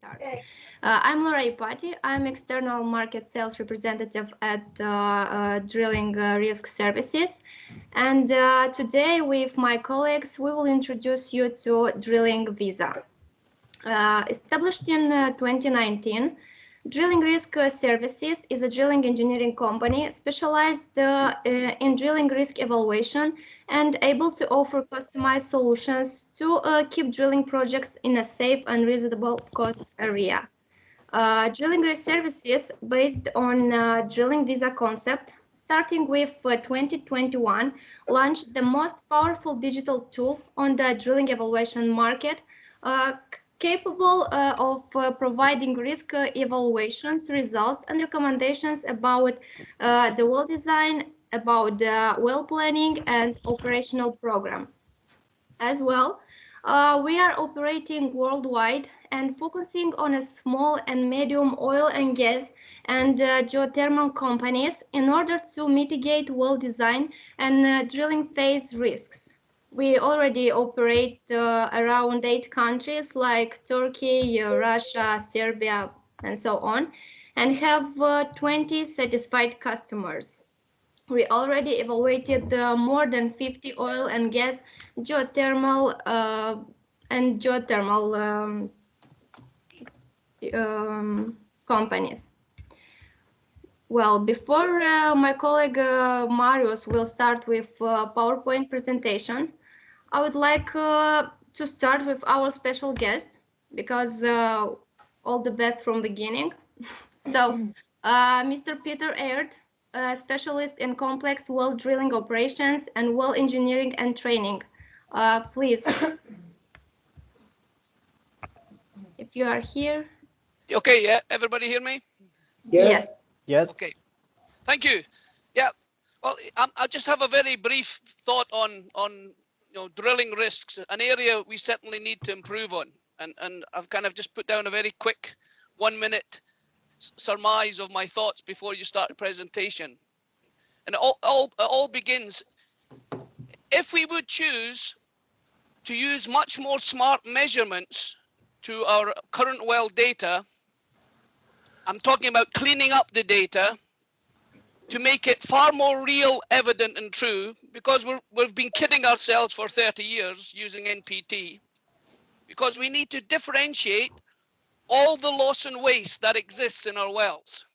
start. I'm Laura Ipati. I'm external market sales representative at Drilling Risk Services. And today with my colleagues, we will introduce you to Drilling Visa. Established in 2019, Drilling Risk Services is a drilling engineering company specialized in drilling risk evaluation and able to offer customized solutions to keep drilling projects in a safe and reasonable cost area. Drilling Risk Services, based on Drilling Visa concept, starting with 2021, launched the most powerful digital tool on the drilling evaluation market, capable of providing risk evaluations, results, and recommendations about the well design, about the well planning and operational program. As well, we are operating worldwide and focusing on a small and medium oil and gas and geothermal companies in order to mitigate well design and drilling phase risks. We already operate around 8 countries like Turkey, Russia, Serbia, and so on, and have 20 satisfied customers. We already evaluated more than 50 oil and gas, geothermal, and geothermal companies. Well, before my colleague Marius will start with PowerPoint presentation, I would like to start with our special guest, because all the best from beginning. So, Mr. Peter Aert, a specialist in complex well drilling operations and well engineering and training. Please, if you are here. Okay, yeah, everybody hear me? Yes. Yes. Okay, thank you. Yeah, well, I just have a very brief thought on drilling risks, an area we certainly need to improve on, and I've kind of just put down a very quick 1-minute surmise of my thoughts before you start the presentation. And it all begins, if we would choose to use much more smart measurements to our current well data, I'm talking about cleaning up the data to make it far more real, evident and true, because we've been kidding ourselves for 30 years using NPT, because we need to differentiate all the loss and waste that exists in our wells.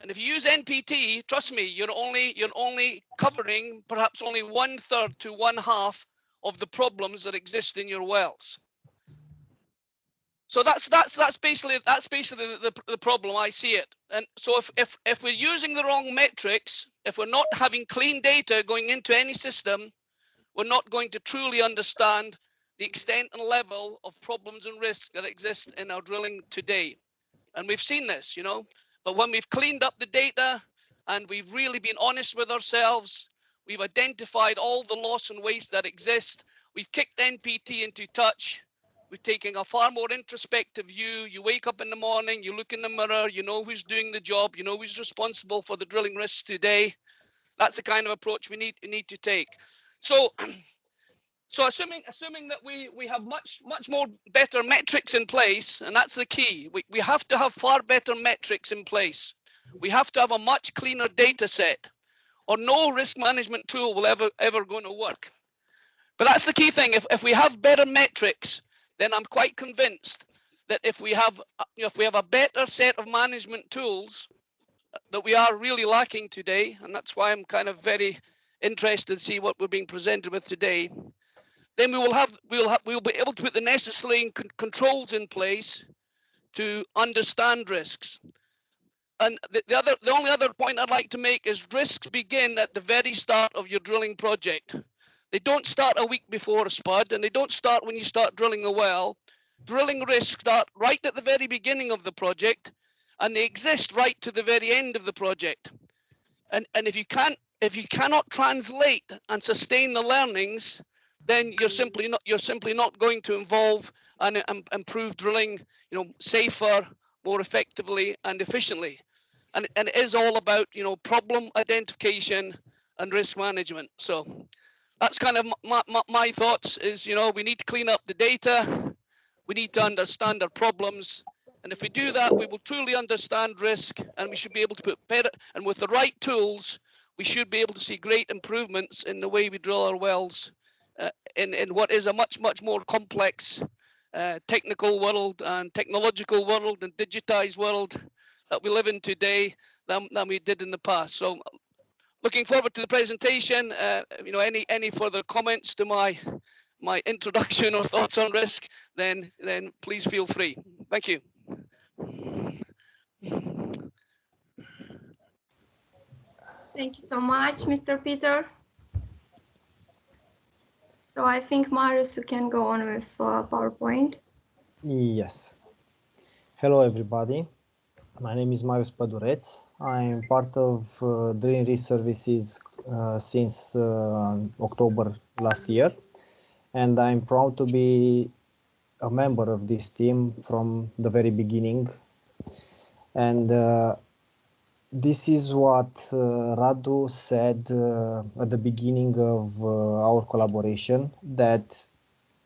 And if you use NPT, trust me, you're only covering perhaps only 1/3 to 1/2 of the problems that exist in your wells. So that's basically the problem. I see it. And so if we're using the wrong metrics, if we're not having clean data going into any system, we're not going to truly understand the extent and level of problems and risks that exist in our drilling today. And we've seen this, but when we've cleaned up the data and we've really been honest with ourselves, we've identified all the loss and waste that exist, we've kicked NPT into touch, we're taking a far more introspective view. You wake up in the morning, you look in the mirror, you know who's doing the job, you know who's responsible for the drilling risks today. That's the kind of approach we need to take. So assuming that we have much more better metrics in place, and that's the key. We have to have far better metrics in place. We have to have a much cleaner data set, or no risk management tool will ever going to work. But that's the key thing. If we have better metrics, then I'm quite convinced that if we have a better set of management tools that we are really lacking today, and that's why I'm kind of very interested to see what we're being presented with today, then we'll be able to put the necessary controls in place to understand risks. And the only other point I'd like to make is risks begin at the very start of your drilling project. They don't start a week before a spud, and they don't start when you start drilling a well. Drilling risks start right at the very beginning of the project, and they exist right to the very end of the project. And if you cannot translate and sustain the learnings, then you're simply not going to involve and improve drilling, safer, more effectively and efficiently. And it is all about problem identification and risk management. So that's kind of my thoughts. Is we need to clean up the data, We need to understand our problems. And if we do that, we will truly understand risk, and we should be able to put better, and with the right tools, we should be able to see great improvements in the way we drill our wells in what is a much more complex technical world and technological world and digitized world that we live in today than we did in the past. So looking forward to the presentation. Any further comments to my introduction or thoughts on risk, then please feel free. Thank you. Thank you so much, Mr. Peter. So I think, Marius, you can go on with PowerPoint. Yes. Hello, everybody. My name is Marius Pădureț. I'm part of Drilling Risk Services since October last year, and I'm proud to be a member of this team from the very beginning. And this is what Radu said at the beginning of our collaboration, that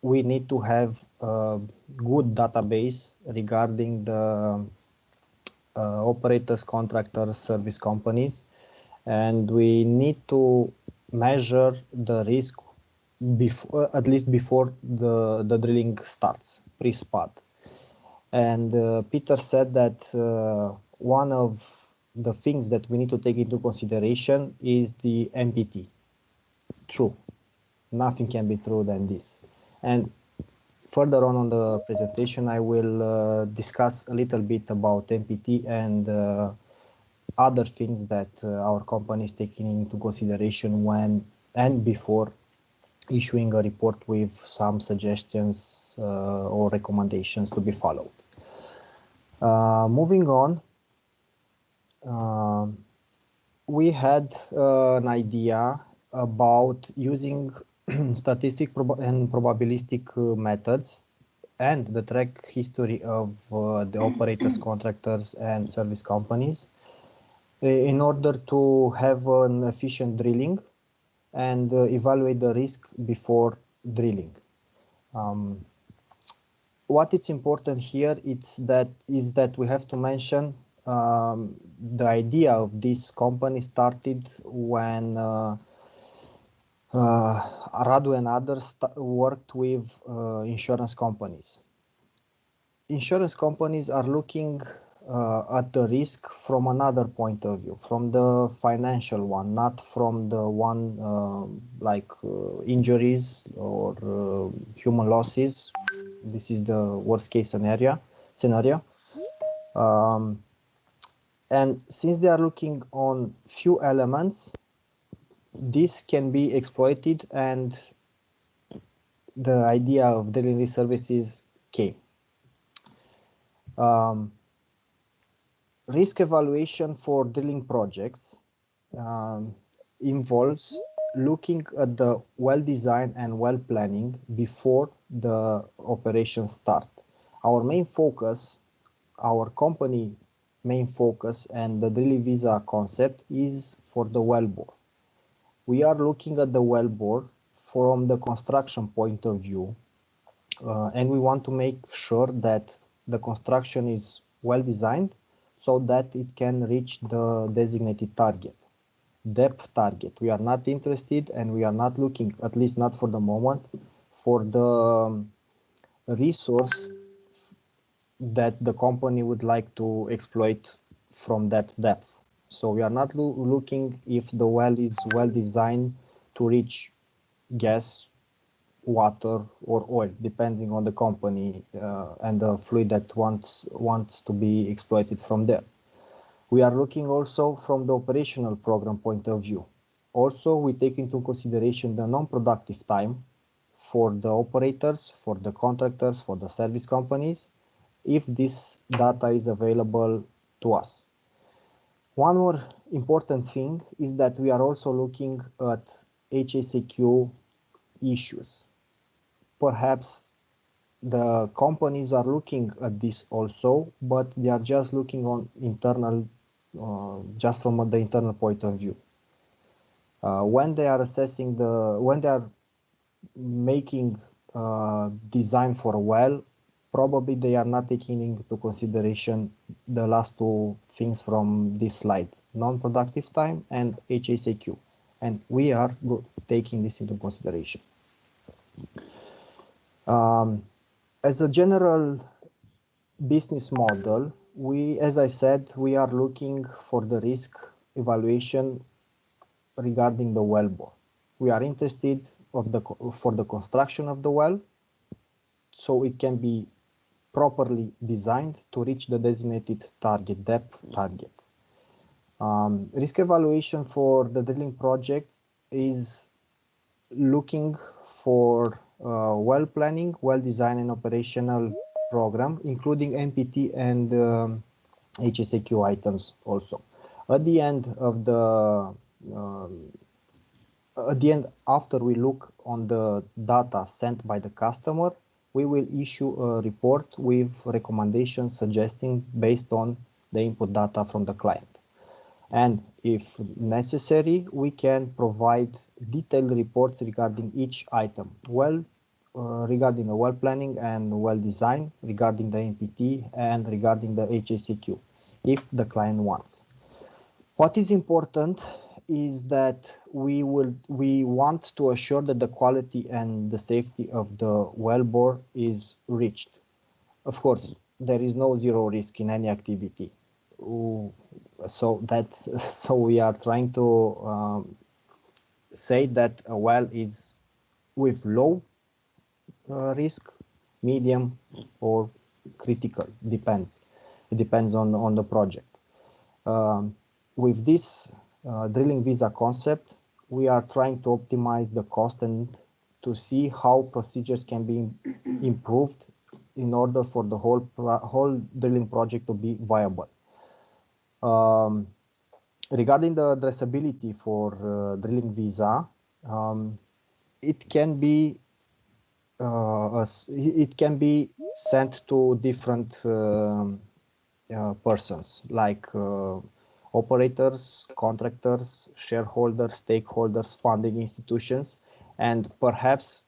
we need to have a good database regarding the operators, contractors, service companies, and we need to measure the risk before, at least before the drilling starts, pre-spud. And Peter said that one of the things that we need to take into consideration is the NPT. True. Nothing can be true than this. And further on the presentation, I will discuss a little bit about NPT and other things that our company is taking into consideration when and before issuing a report with some suggestions or recommendations to be followed. Moving on, we had an idea about using statistic and probabilistic methods and the track history of the operators, contractors, and service companies in order to have an efficient drilling and evaluate the risk before drilling. What is important here is that we have to mention the idea of this company started when Radu and others worked with insurance companies. Insurance companies are looking at the risk from another point of view, from the financial one, not from the one like injuries or human losses. This is the worst case scenario. And since they are looking on few elements, this can be exploited, and the idea of drilling risk services came. Risk evaluation for drilling projects involves looking at the well design and well planning before the operations start. Our main focus, our company main focus, and the drilling visa concept is for the wellbore. We are looking at the wellbore from the construction point of view, and we want to make sure that the construction is well designed so that it can reach the designated target, depth target. We are not interested, and we are not looking, at least not for the moment, for the resource that the company would like to exploit from that depth. So we are not looking if the well is well designed to reach gas, water, or oil, depending on the company and the fluid that wants to be exploited from there. We are looking also from the operational program point of view. Also, we take into consideration the non-productive time for the operators, for the contractors, for the service companies, if this data is available to us. One more important thing is that we are also looking at HSEQ issues. Perhaps the companies are looking at this also, but they are just looking on internal, just from the internal point of view. When they are assessing when they are making design for a well, probably they are not taking into consideration the last two things from this slide, non-productive time and HACQ. And we are taking this into consideration. As a general business model, as I said, we are looking for the risk evaluation regarding the wellbore. We are interested for the construction of the well, so it can be properly designed to reach the designated target, depth target. Risk evaluation for the drilling project is looking for well planning, well design and operational program, including NPT and HACQ items also. At the end, after we look on the data sent by the customer, we will issue a report with recommendations suggesting based on the input data from the client. And if necessary, we can provide detailed reports regarding each item, regarding the well planning and well design, regarding the NPT and regarding the HACQ, if the client wants. What is important is that we want to assure that the quality and the safety of the wellbore is reached. Of course, there is no zero risk in any activity. So we are trying to say that a well is with low risk, medium, or critical. Depends. It depends on the project. With this drilling visa concept, we are trying to optimize the cost and to see how procedures can be improved in order for the whole drilling project to be viable. Regarding the addressability for drilling visa, it can be sent to different persons like operators, contractors, shareholders, stakeholders, funding institutions, and perhaps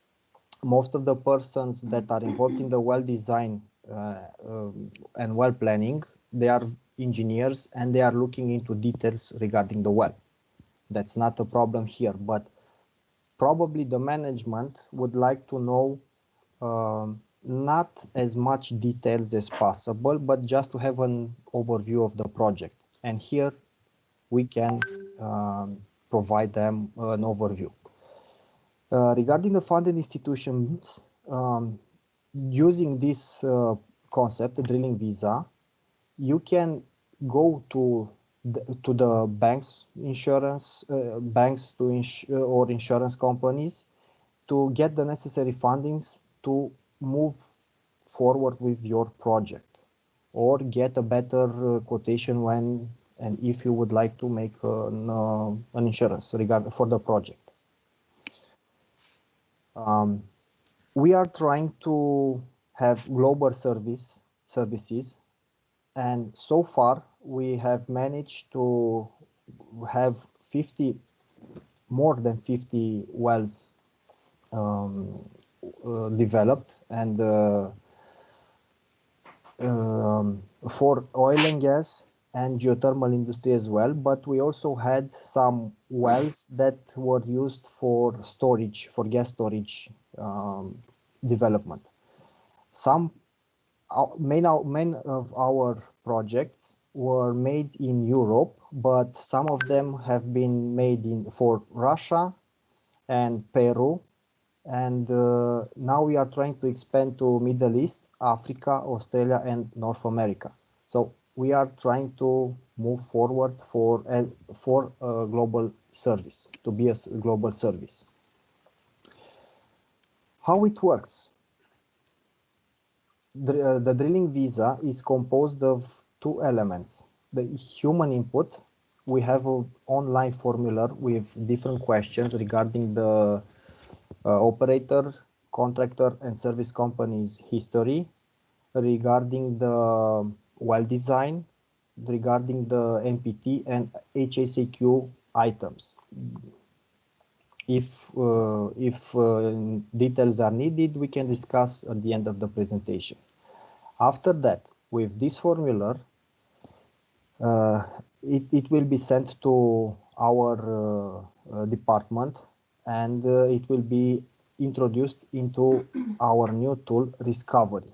most of the persons that are involved in the well design and well planning, they are engineers and they are looking into details regarding the well. That's not a problem here, but probably the management would like to know not as much details as possible, but just to have an overview of the project. And here we can provide them an overview. Regarding the funded institutions, using this concept, the drilling visa, you can go to the banks, or insurance companies to get the necessary fundings to move forward with your project, or get a better quotation when and if you would like to make an insurance for the project. We are trying to have global services, and so far we have managed to have more than 50 wells developed, and for oil and gas and geothermal industry as well, but we also had some wells that were used for storage, for gas storage development. Some main of our projects were made in Europe, but some of them have been made for Russia and Peru, and now we are trying to expand to Middle East, Africa, Australia, and North America. So we are trying to move forward for a global service, to be a global service. How it works? The drilling visa is composed of two elements. The human input. We have an online formula with different questions regarding the operator, contractor, and service company's history, regarding the well design, regarding the NPT and HACQ items. If details are needed, we can discuss at the end of the presentation. After that, with this formula, it will be sent to our department, and it will be introduced into our new tool, Riskovery.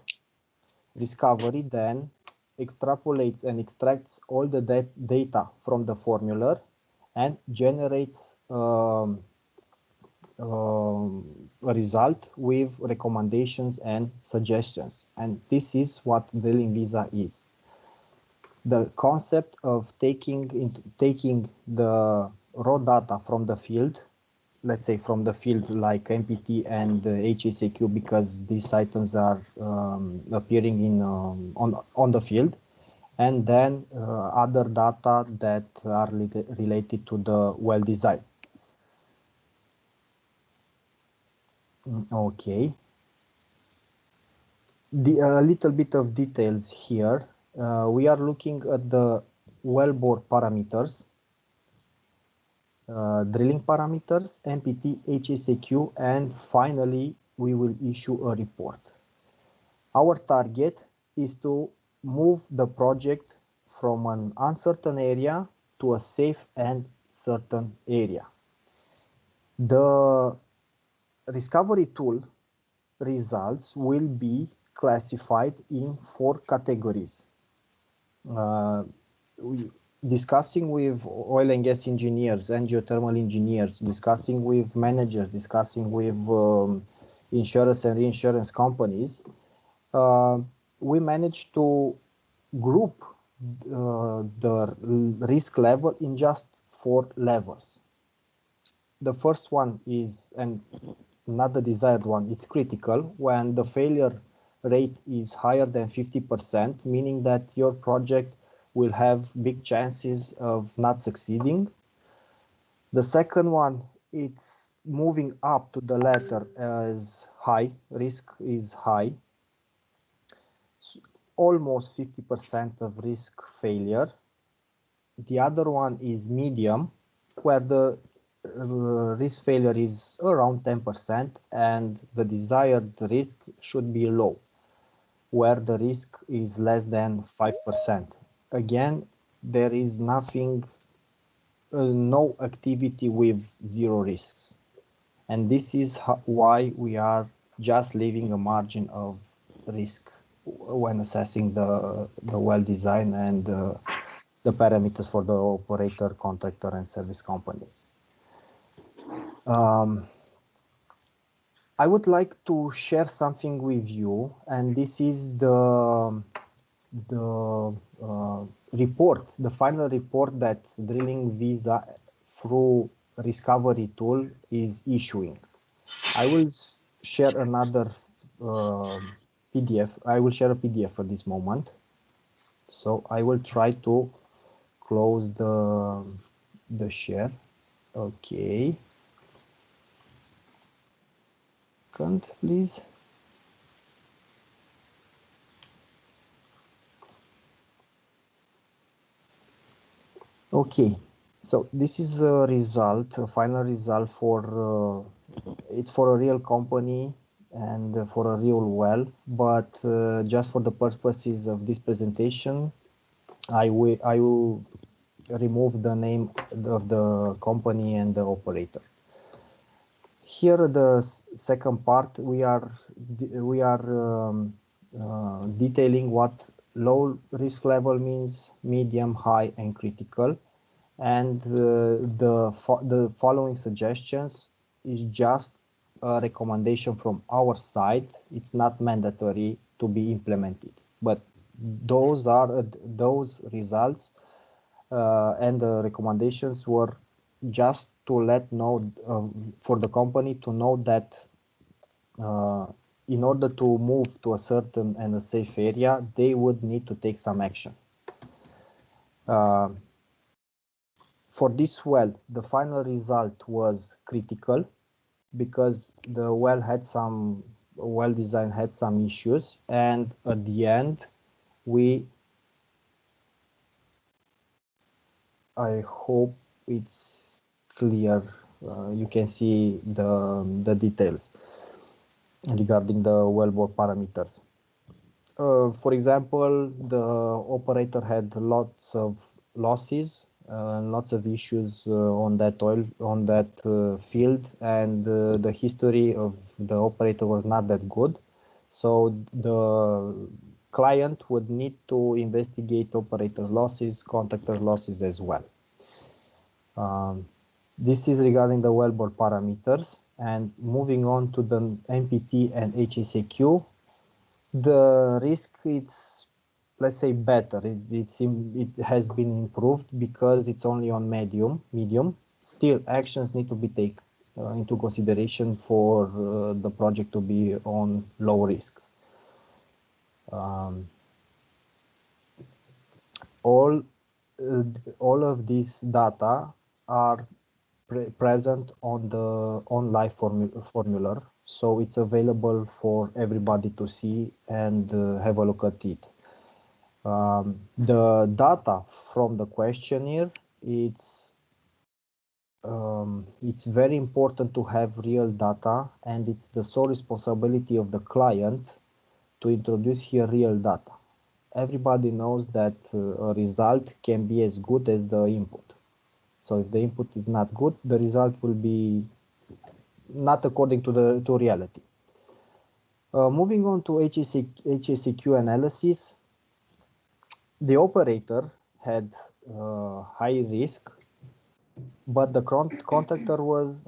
Riskovery then extrapolates and extracts all the data from the formula and generates a result with recommendations and suggestions. And this is what Drilling Visa is. The concept of taking the raw data from the field, let's say from the field like MPT and HSAQ, because these items are appearing in on the field, and then other data that are related to the well design. Okay. A little bit of details here. We are looking at the wellbore parameters, drilling parameters, MPT, HSAQ, and finally we will issue a report. Our target is to move the project from an uncertain area to a safe and certain area. The Riskovery tool results will be classified in 4 categories. Discussing with oil and gas engineers and geothermal engineers, discussing with managers, discussing with insurance and reinsurance companies, we managed to group the risk level in just 4 levels. The first one is, and not the desired one, it's critical, when the failure rate is higher than 50%, meaning that your project will have big chances of not succeeding. The second one, it's moving up to the ladder as high, risk is high, almost 50% of risk failure. The other one is medium, where the risk failure is around 10% and the desired risk should be low, where the risk is less than 5%. Again, there is nothing, no activity with 0 risks. And this is why we are just leaving a margin of risk when assessing the well design and the parameters for the operator, contractor, and service companies. I would like to share something with you, and this is the report, the final report that Drilling Visa through Riskovery tool is issuing. I will share another PDF. I will share a PDF at this moment. So I will try to close the share. Okay. Please. Okay, so this is a result, a final result for it's for a real company and for a real well, but just for the purposes of this presentation, I will remove the name of the company and the operator. Here, the second part, we are detailing what low risk level means, medium, high, and critical. And the following suggestions is just a recommendation from our side. It's not mandatory to be implemented, but those are those results and the recommendations were just to let know for the company to know that in order to move to a certain and a safe area, they would need to take some action. For this well, the final result was critical because the well design had some issues, and at the end, I hope it's clear. You can see the details regarding the wellbore parameters. For example, the operator had lots of losses, lots of issues on that field, and the history of the operator was not that good. So the client would need to investigate operators' losses, contractors' losses as well. This is regarding the wellbore parameters. And moving on to the MPT and HSEQ, the risk, it's, let's say, better. It has been improved because it's only on medium. Still, actions need to be taken into consideration for the project to be on low risk. All of these data are present on the live formula, so it's available for everybody to see and have a look at it. The data from the questionnaire, it's very important to have real data, and it's the sole responsibility of the client to introduce here real data. Everybody knows that a result can be as good as the input. So if the input is not good, the result will be not according to reality. Moving on to HSEQ analysis, the operator had high risk, but the contractor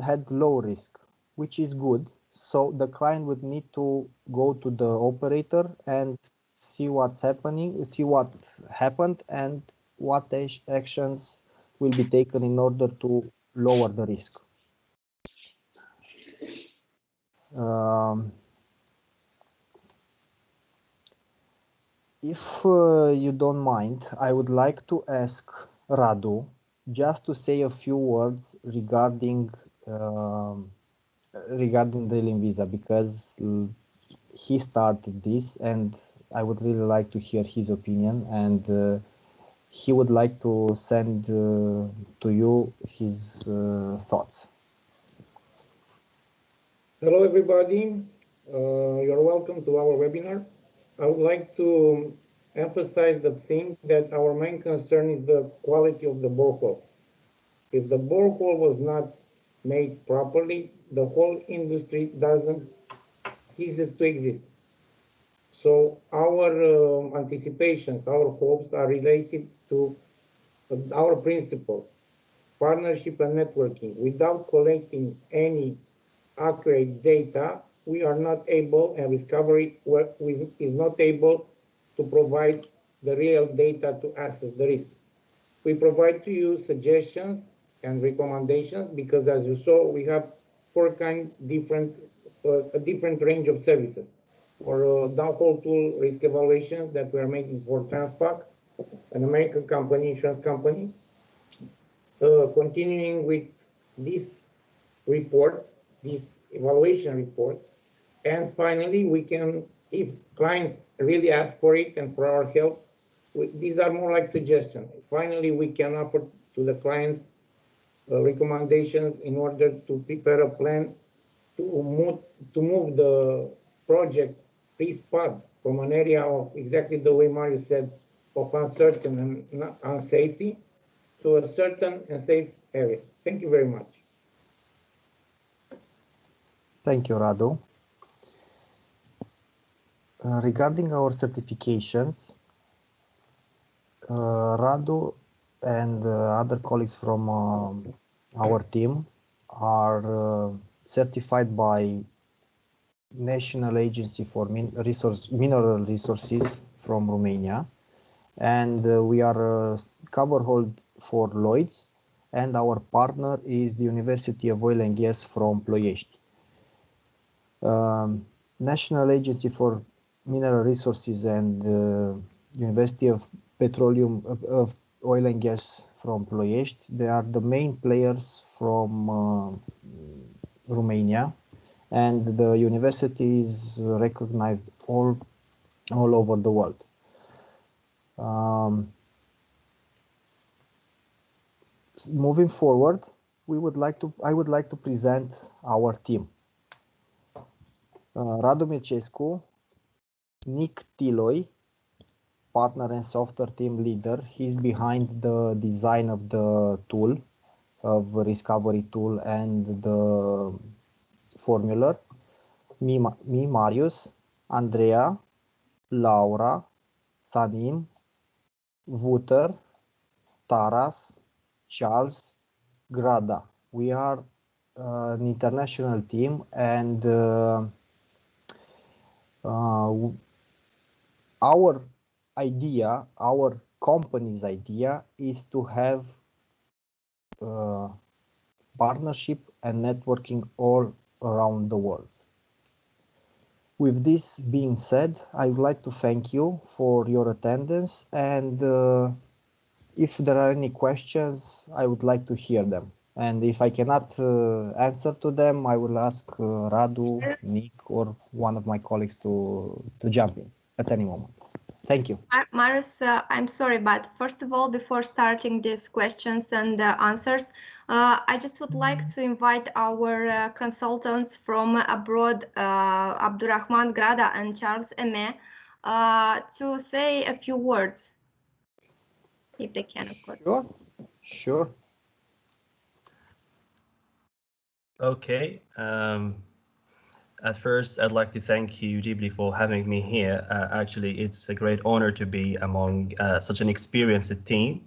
had low risk, which is good. So the client would need to go to the operator and see what's happening, see what happened, and what actions will be taken in order to lower the risk. If you don't mind, I would like to ask Radu just to say a few words regarding drilling visa, because he started this, and I would really like to hear his opinion, and he would like to send to you his thoughts. Hello, everybody. You're welcome to our webinar. I would like to emphasize the thing that our main concern is the quality of the borehole. If the borehole was not made properly, the whole industry ceases to exist. So our anticipations, our hopes are related to our principle, partnership and networking. Without collecting any accurate data, we are not able, and Discovery is not able to provide the real data to assess the risk. We provide to you suggestions and recommendations because, as you saw, we have a different range of services. For downhole tool risk evaluation that we are making for Transpac, an American company, insurance company. Continuing with these reports, these evaluation reports, and finally, we can, if clients really ask for it and for our help, these are more like suggestions. Finally, we can offer to the clients recommendations in order to prepare a plan to move the project pre-spud from an area of, exactly the way Mario said, of uncertain and unsafety to a certain and safe area. Thank you very much. Thank you, Radu. Regarding our certifications, Radu and other colleagues from our team are certified by National Agency for Mineral Resources from Romania, and we are cover hold for Lloyd's, and our partner is the University of Oil and Gas from Ploiești. National Agency for Mineral Resources and University of Petroleum of Oil and Gas from Ploiești, they are the main players from Romania, and the university is recognized all over the world. Moving forward, I would like to present our team. Radu Mircescu Nick Tiloy, partner and software team leader. He's behind the design of the tool, of Discovery tool and the formula. Me, Marius, Andrea, Laura, Sanin, Wouter, Taras, Charles, Grada. We are an international team, and our idea, our company's idea, is to have partnership and networking all around the world. With this being said, I would like to thank you for your attendance, and if there are any questions, I would like to hear them. And if I cannot answer to them, I will ask Radu, Nick, or one of my colleagues to jump in at any moment. Thank you. Marius, I'm sorry, but first of all, before starting these questions and answers, I just would like to invite our consultants from abroad, Abdurrahman Grada and Charles Eme, to say a few words, if they can, of course. Sure. Okay. At first, I'd like to thank you deeply for having me here. Actually, it's a great honor to be among such an experienced team.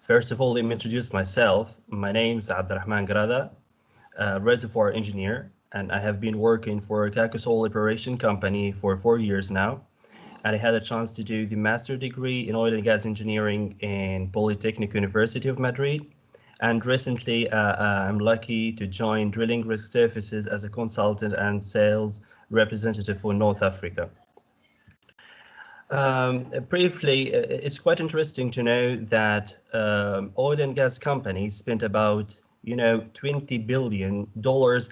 First of all, let me introduce myself. My name is Abdurrahman Grada, reservoir engineer, and I have been working for a Kakosol Operation Company for 4 years now. And I had a chance to do the master degree in oil and gas engineering in Polytechnic University of Madrid. And recently, I'm lucky to join Drilling Risk Services as a consultant and sales representative for North Africa. Briefly, it's quite interesting to know that oil and gas companies spent about $20 billion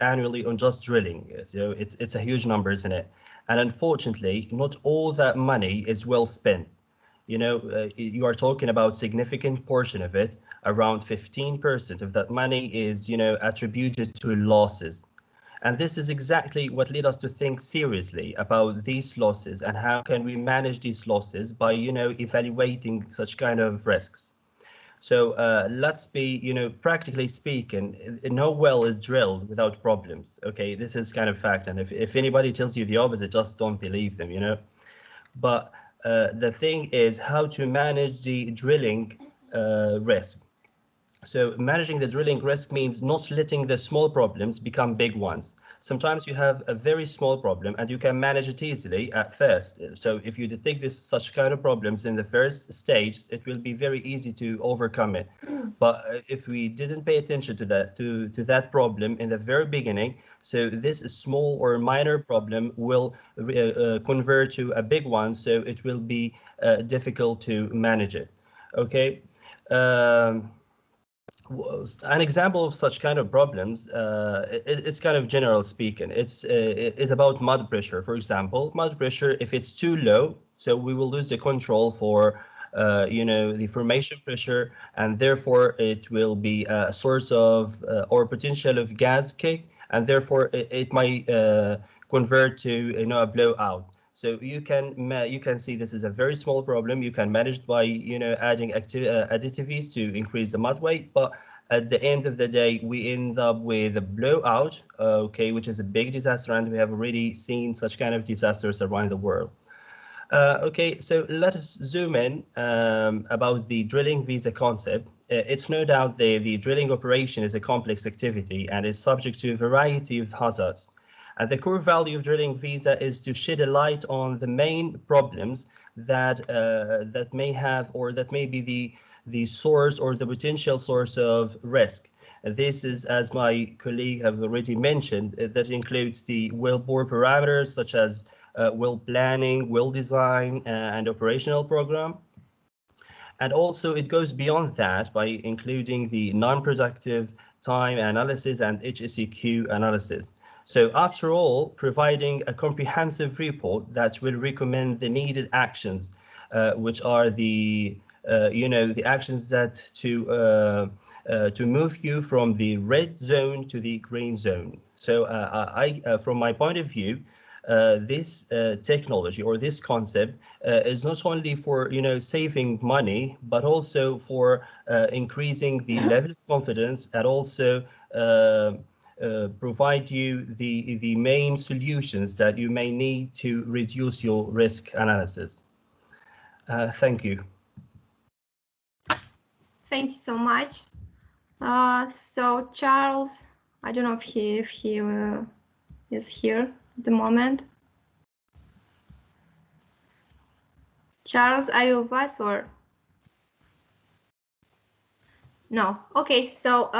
annually on just drilling. So it's a huge number, isn't it? And unfortunately, not all that money is well spent. You are talking about significant portion of it. Around 15% of that money is, attributed to losses. And this is exactly what led us to think seriously about these losses and how can we manage these losses by, evaluating such kind of risks. So let's be, practically speaking, no well is drilled without problems. Okay, this is kind of fact. And if anybody tells you the opposite, just don't believe them, But the thing is how to manage the drilling risk. So managing the drilling risk means not letting the small problems become big ones. Sometimes you have a very small problem and you can manage it easily at first. So if you detect such kind of problems in the first stage, it will be very easy to overcome it. But if we didn't pay attention to that problem in the very beginning, so this small or minor problem will convert to a big one. So it will be difficult to manage it. Okay. An example of such kind of problems, it's kind of general speaking. It's about mud pressure, for example. Mud pressure, if it's too low, so we will lose the control for the formation pressure, and therefore it will be a source of or potential of gas kick, and therefore it might convert to a blowout. So you can see this is a very small problem. You can manage it by adding additives to increase the mud weight, but at the end of the day, we end up with a blowout, which is a big disaster, and we have already seen such kind of disasters around the world. So let us zoom in about the drilling visa concept. It's no doubt the drilling operation is a complex activity and is subject to a variety of hazards. And the core value of drilling visa is to shed a light on the main problems that may have, or that may be the source or the potential source of risk. And this is, as my colleague have already mentioned, that includes the wellbore parameters such as well planning, well design, and operational program. And also it goes beyond that by including the non-productive time analysis and HSEQ analysis. So after all, providing a comprehensive report that will recommend the needed actions, which are the actions that to move you from the red zone to the green zone. So from my point of view, this technology or this concept is not only for saving money, but also for increasing the level of confidence, and also provide you the main solutions that you may need to reduce your risk analysis. Thank you. Thank you so much. So Charles, I don't know if he is here at the moment. Charles, are you with us or? No. Okay. So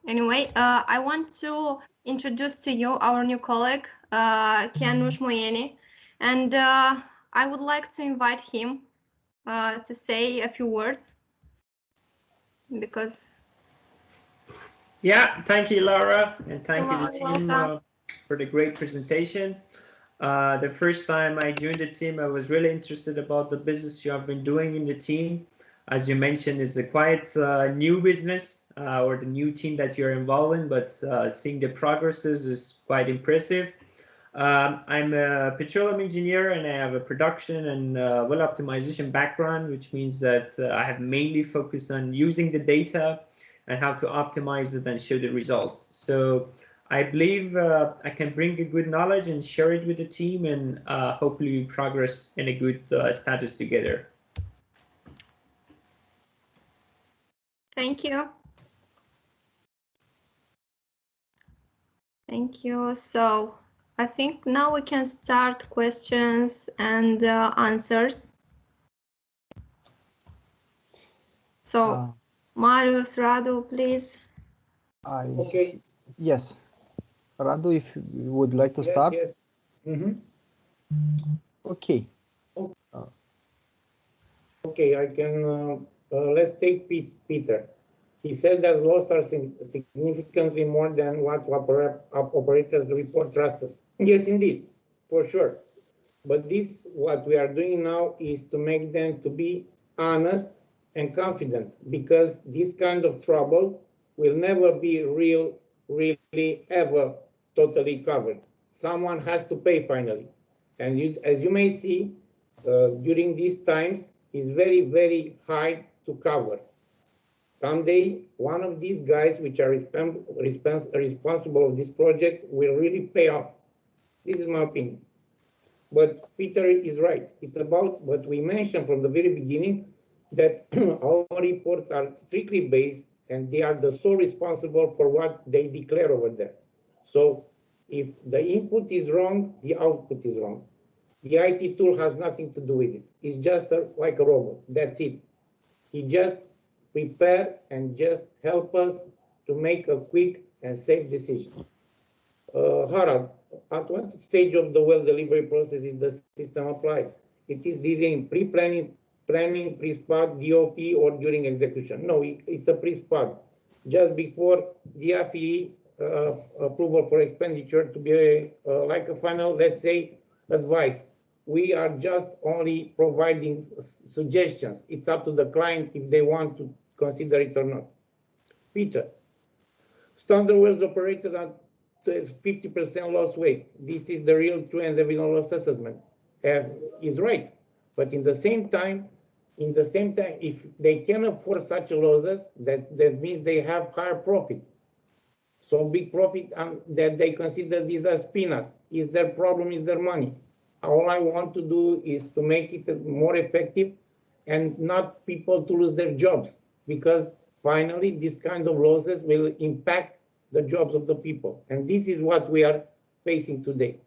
anyway, I want to introduce to you our new colleague, Kianush Moyeni, and I would like to invite him to say a few words because. Yeah, thank you, Laura, and thank you, the team, welcome. for the great presentation. The first time I joined the team, I was really interested about the business you have been doing in the team. As you mentioned, it's a quite new business or the new team that you're involved in, but seeing the progresses is quite impressive. I'm a petroleum engineer and I have a production and well optimization background, which means that I have mainly focused on using the data and how to optimize it and show the results. So I believe I can bring a good knowledge and share it with the team, and hopefully we progress in a good status together. Thank you. Thank you. So I think now we can start questions and answers. So Marius, Radu, please. Okay. Yes. Radu, if you would like to start. Yes. Mm-hmm. Okay. Okay, I can. Let's take Peter. He says that losses are significantly more than what operators report trust us. Yes, indeed, for sure. But what we are doing now is to make them to be honest and confident, because this kind of trouble will never be really ever totally covered. Someone has to pay finally. And as you may see, during these times, it's very, very hard to cover. Someday, one of these guys which are responsible of these projects will really pay off. This is my opinion. But Peter is right. It's about what we mentioned from the very beginning, that our reports are strictly based and they are the sole responsible for what they declare over there. So if the input is wrong, the output is wrong. The IT tool has nothing to do with it. It's just like a robot. That's it. He just prepare and just help us to make a quick and safe decision. Harald, at what stage of the well delivery process is the system applied? It is design pre-planning, pre-spot, DOP, or during execution? No, it's a pre-spot. Just before the FEE approval for expenditure to be like a final, let's say, advice. We are just only providing suggestions. It's up to the client if they want to consider it or not. Peter, standard wells operated at 50% loss waste. This is the real true and evident loss assessment. Is right, but in the same time, if they can afford such losses, that means they have higher profit. So big profit, that they consider these as peanuts. Is their problem? Is their money? All I want to do is to make it more effective and not people to lose their jobs, because finally these kinds of losses will impact the jobs of the people. And this is what we are facing today.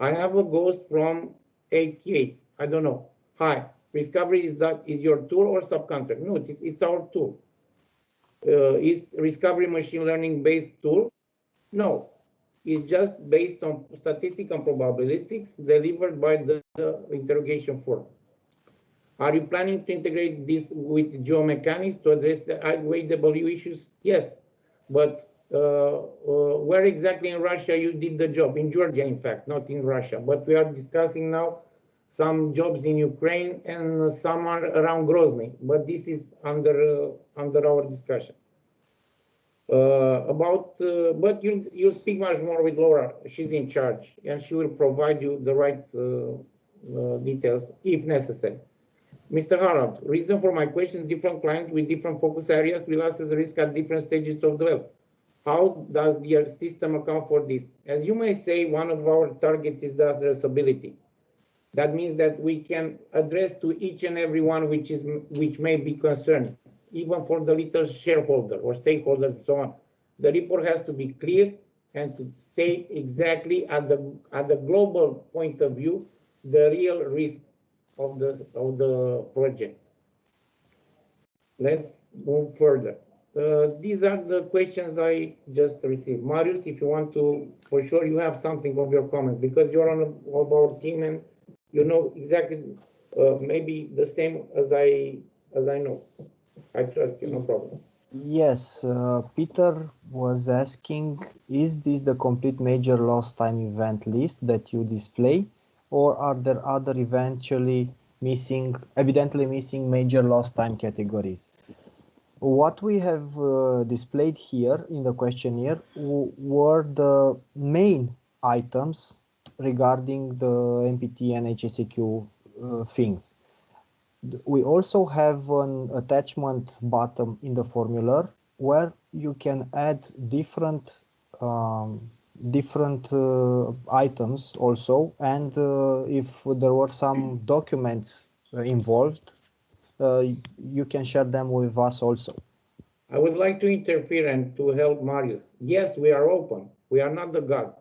I have a ghost from ATA. I don't know. Hi, Riscovery, is your tool or subcontract? No, it's our tool. Is Riscovery machine learning based tool? No. Is just based on statistical probabilistics delivered by the interrogation form. Are you planning to integrate this with geomechanics to address the IWW issues? Yes, but where exactly in Russia you did the job? In Georgia, in fact, not in Russia. But we are discussing now some jobs in Ukraine and some are around Grozny. But this is under our discussion. But you'll speak much more with Laura. She's in charge, and she will provide you the right details if necessary. Mr. Harald, reason for my question: different clients with different focus areas will assess risk at different stages of development. How does the system account for this? As you may say, one of our targets is addressability. That means that we can address to each and every one which may be concerned, even for the little shareholder or stakeholders and so on. The report has to be clear and to state exactly at the global point of view the real risk of the project. Let's move further. These are the questions I just received. Marius, if you want to, for sure you have something of your comments because you're on our team and you know exactly maybe the same as I know. I trust you, no problem. Yes, Peter was asking, is this the complete major lost time event list that you display, or are there other evidently missing major lost time categories? What we have displayed here in the questionnaire were the main items regarding the MPT and HSEQ things. We also have an attachment button in the formula where you can add different items also, and if there were some documents involved, you can share them with us also. I would like to interfere and to help Marius. Yes, we are open. We are not the God.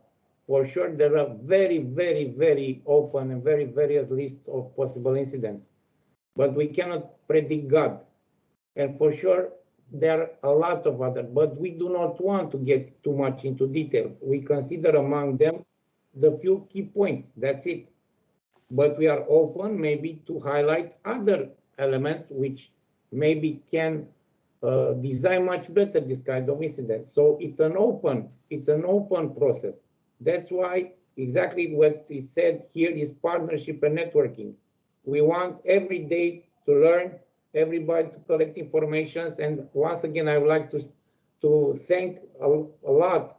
For sure, there are very, very, very open and very various lists of possible incidents. But we cannot predict God. And for sure, there are a lot of others, but we do not want to get too much into details. We consider among them the few key points, that's it. But we are open maybe to highlight other elements which maybe can design much better this kind of incidents. So it's an open process. That's why exactly what is said here is partnership and networking. We want every day to learn, everybody to collect information. And once again, I would like to thank a lot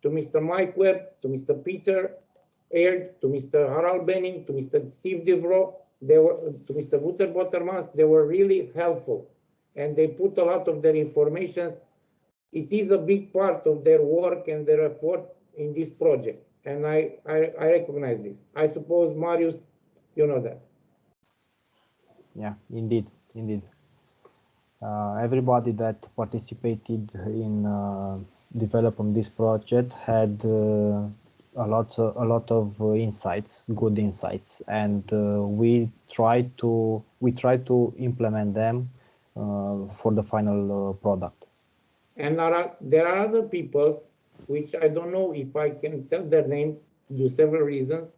to Mr. Mike Webb, to Mr. Peter Aird, to Mr. Harald Benning, to Mr. Steve Devro, to Mr. Wouter Bottermans. They were really helpful and they put a lot of their information. It is a big part of their work and their effort in this project. And I recognize this. I suppose, Marius, you know that. Yeah, indeed. Everybody that participated in developing this project had a lot of insights, good insights, and we try to implement them for the final product. And there are other people which I don't know if I can tell their names due to several reasons,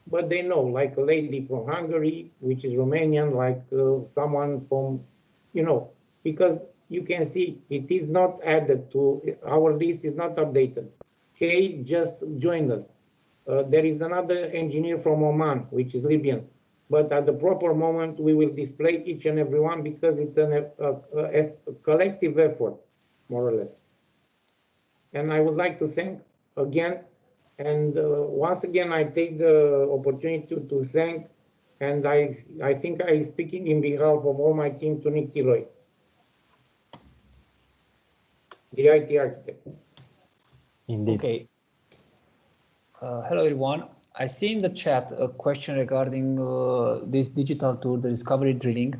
but they know, like a lady from Hungary, which is Romanian, like someone from, because you can see it is not added to our list, is not updated. Kay just joined us. There is another engineer from Oman, which is Libyan, but at the proper moment we will display each and every one because it's a collective effort, more or less. And I would like to thank again. And once again, I take the opportunity to thank, and I think I'm speaking in behalf of all my team, to Nick Tiloy, the IT architect. Indeed. Okay. Hello, everyone. I see in the chat a question regarding this digital tool, the Discovery Drilling.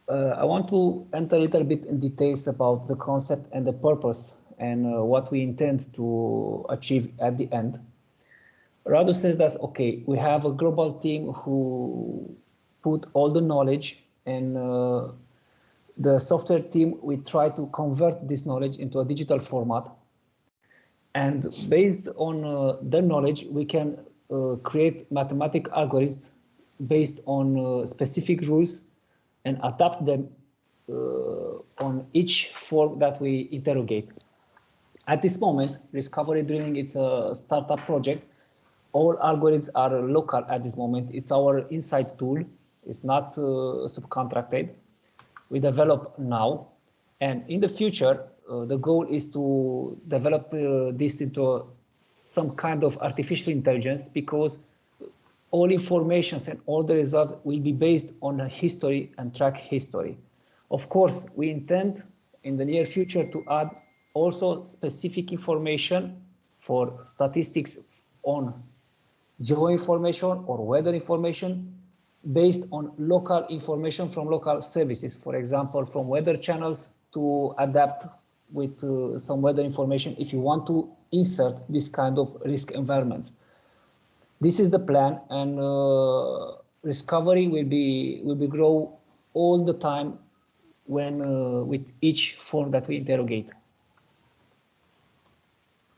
I want to enter a little bit in details about the concept and the purpose and what we intend to achieve at the end. Radu says that, okay, we have a global team who put all the knowledge, and the software team, we try to convert this knowledge into a digital format. And based on their knowledge, we can create mathematical algorithms based on specific rules and adapt them on each form that we interrogate. At this moment, Discovery Drilling, it's a startup project. All algorithms are local at this moment. It's our inside tool. It's not subcontracted. We develop now. And in the future, the goal is to develop this into some kind of artificial intelligence, because all informations and all the results will be based on a history and track history. Of course, we intend in the near future to add also specific information for statistics on geo information or weather information based on local information from local services, for example, from weather channels, to adapt with some weather information if you want to insert this kind of risk environment. This is the plan, and Riscovery will be grow all the time when with each form that we interrogate.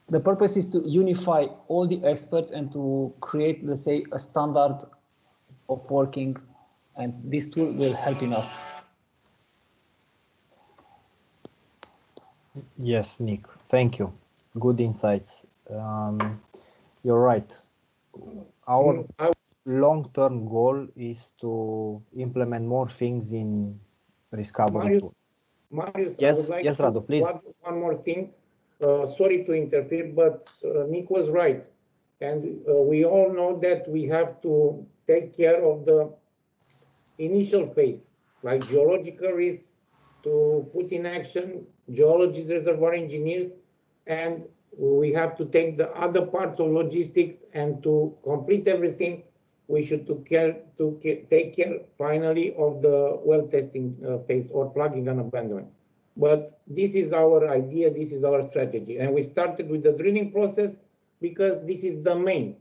The purpose is to unify all the experts and to create, let's say, a standard of working, and this tool will help in us. Yes, Nick, thank you. Good insights. You're right. Our long-term goal is to implement more things in Riscovery tool. Marius, Yes, I would like yes, to Radu, please. add one more thing. Sorry to interfere, but Nick was right. And we all know that we have to take care of the initial phase, like geological risk, to put in action geologists, reservoir engineers, and we have to take the other parts of logistics, and to complete everything, we should take care finally of the well testing phase, or plugging and abandonment. But this is our idea, this is our strategy. And we started with the drilling process because this is the main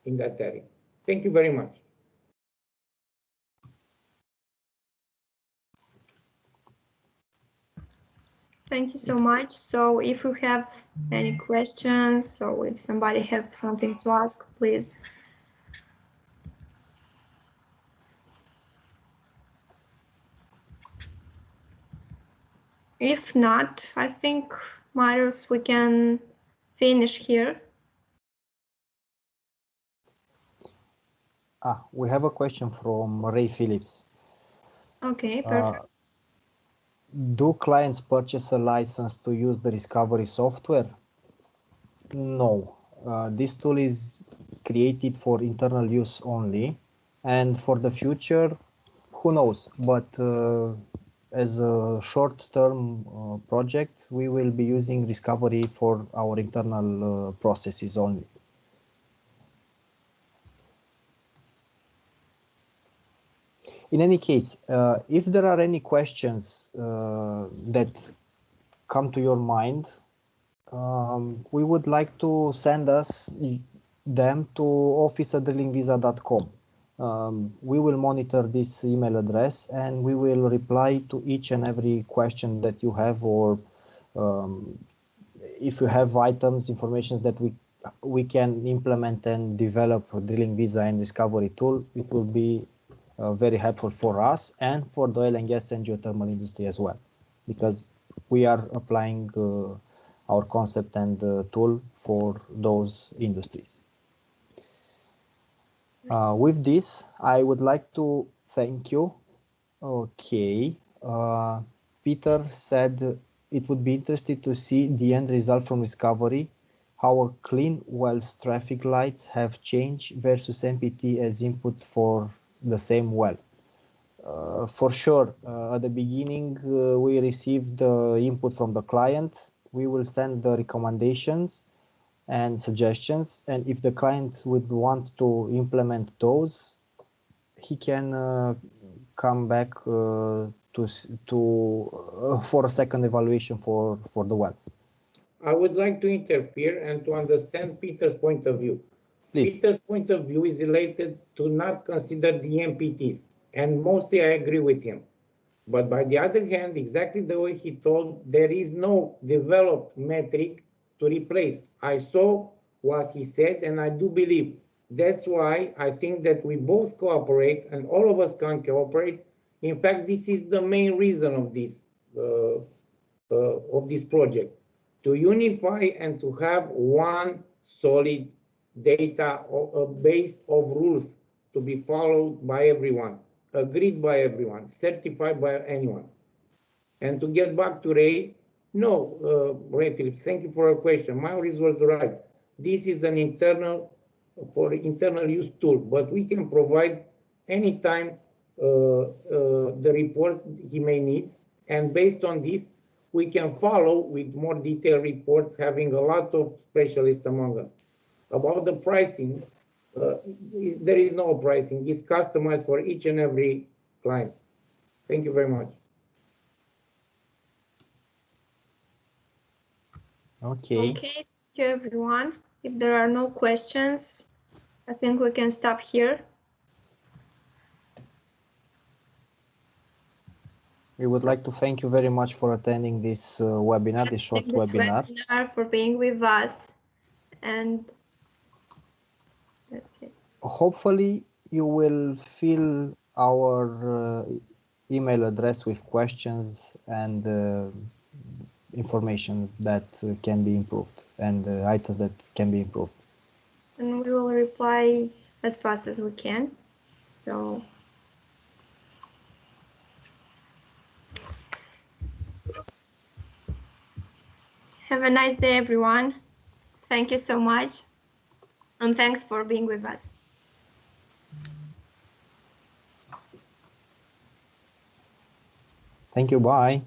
in that area. Thank you very much. Thank you so much. So if you have any questions, or if somebody have something to ask, please. If not, I think, Marius, we can finish here. We have a question from Ray Phillips. Okay, perfect. Do clients purchase a license to use the Riscovery software? No. This tool is created for internal use only, and for the future, who knows? But as a short-term project, we will be using Riscovery for our internal processes only. In any case, if there are any questions that come to your mind, we would like to send us them to office@drillingvisa.com. We will monitor this email address, and we will reply to each and every question that you have, or if you have items, information that we can implement and develop Drilling Visa and Riscovery tool, it will be very helpful for us and for the oil and gas and geothermal industry as well, because we are applying our concept and tool for those industries. With this, I would like to thank you. Okay, Peter said it would be interesting to see the end result from Riscovery, how a clean wells traffic lights have changed versus MPT as input for the same well. For sure, at the beginning, we received the input from the client. We will send the recommendations and suggestions, and if the client would want to implement those, he can come back for a second evaluation for the well. I would like to interfere and to understand Peter's point of view. Please. Peter's point of view is related to not consider the MPTs, and mostly I agree with him. But by the other hand, exactly the way he told, there is no developed metric to replace. I saw what he said, and I do believe. That's why I think that we both cooperate, and all of us can cooperate. In fact, this is the main reason of this project, to unify and to have one solid data, a base of rules to be followed by everyone, agreed by everyone, certified by anyone. And to get back to Ray, No, Ray Phillips, thank you for your question. Maurice was right. This is an internal use tool, but we can provide anytime the reports he may need, and based on this, we can follow with more detailed reports, having a lot of specialists among us. About the pricing, there is no pricing. It's customized for each and every client. Thank you very much. Okay. Okay, thank you everyone. If there are no questions, I think we can stop here. We would like to thank you very much for attending this webinar, this short webinar. For being with us, and that's it. Hopefully you will fill our email address with questions and information that can be improved and items that can be improved. And we will reply as fast as we can. So have a nice day, everyone. Thank you so much. And thanks for being with us. Thank you. Bye.